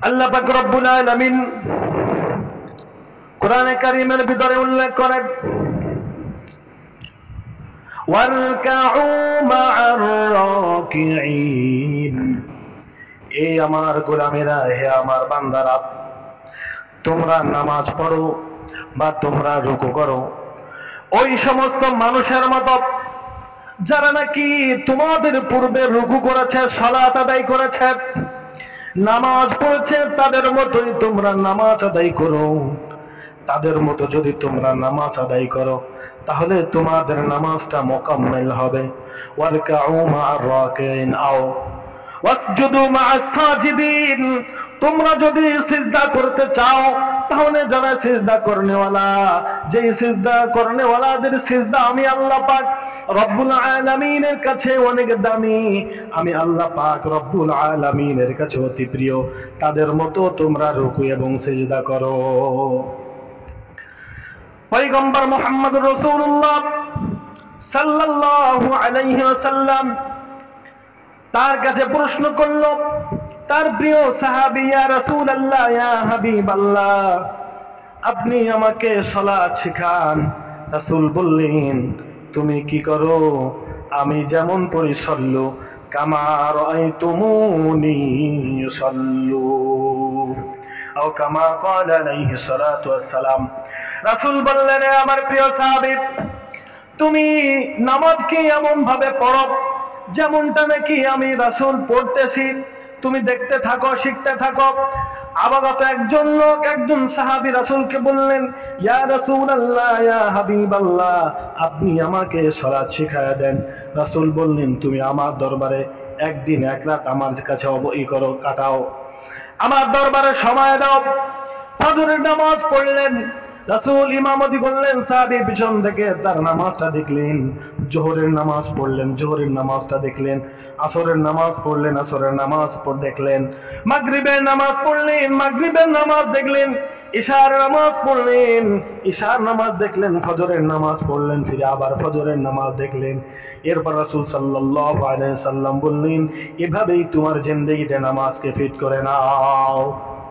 আল্লাহ পাক রব্বুল আলামিন কোরআনে কারীমের ভিতরে উল্লেখ করেন, ওয়ারকাউ মা'আর রাকিঈন, এই আমার গোলামেরা, হে আমার বান্দারা, তোমরা নামাজ পড়ো বা তোমরা রুকু করো ওই সমস্ত মানুষের মতো যারা নাকি তোমাদের পূর্বে রুকু করেছে, সালাত আদায় করেছে, নামাজ পড়েছে, তাদের মতোই তোমরা নামাজ আদায় করো। তাদের মতো যদি তোমরা নামাজ আদায় করো তাহলে তোমাদের নামাজটা মোকাম্মেল হবে। ওয়ারকাউ মা'আর রাকিঈন আও ওয়াসজুদু মা'আস সাজিদিন, তোমরা যদি সিজদা করতে চাও তাহলে যারা সিজদা করনেওয়ালা, যেই সিজদা করনেওয়ালাদের সিজদা আমি আল্লাহ পাক রব্বুল আলামিনের কাছে অনেক দামি, আমি আল্লাহ পাক রব্বুল আলামিনের কাছে অতি প্রিয়, তাদের মতো তোমরা রুকু এবং সিজদা করো। পয়গম্বর মুহাম্মদ রাসূলুল্লাহ সাল্লাল্লাহু আলাইহি ওয়াসাল্লাম তার কাছে প্রশ্ন করল তার প্রিয় সাহাবী, ইয়া রাসূলুল্লাহ, ইয়া হাবিবাল্লাহ, আপনি আমাকে সালাত শিখান। রাসূল বললেন, তুমি কি করো? আমি যেমন পড়ি সল্লু কামা রাআইতুমুনি ইউসাল্লু আও কামা ক্বালা আলাইহি সালাতু ওয়াসসালাম। রাসূল বললেন, আমার প্রিয় সাহাবী, তুমি নামাজকে এমন ভাবে পড়ো যেমনটা নাকি আমি রাসূল পড়তেছি, তুমি দেখতে থাকো, শিখতে থাকো। আবাগত একজন লোক, একজন সাহাবী রাসূলকে বললেন, ইয়া রাসূলুল্লাহ, ইয়া হাবিবাল্লাহ, আপনি আমাকে সালাত শিখায়া দেন। রাসূল বললেন, তুমি আমার দরবারে একদিন এক রাত আমার কাছে করো, কাটাও, আমার দরবারে সময় দাও। ফজরের নামাজ পড়লেন, রাসূল ইমামতি করলেন, সাহাবী পিছন থেকে তার নামাজটা দেখলেন। জোহরের নামাজ পড়লেন, জোহরের নামাজটা দেখলেন। আসরের নামাজ পড়লেন, আসরের নামাজ দেখলেন। মাগরিবের নামাজ পড়লেন, মাগরিবের নামাজ দেখলেন। ইশার নামাজ পড়লেন, ইশার নামাজ দেখলেন। ফজরের নামাজ পড়লেন, ফিরে আবার ফজরের নামাজ দেখলেন। এরপর রাসূল সাল্লাল্লাহু আলাইহি সাল্লাম বললেন, এভাবেই তোমার জিন্দেগিতে নামাজকে ফিট করে নাও।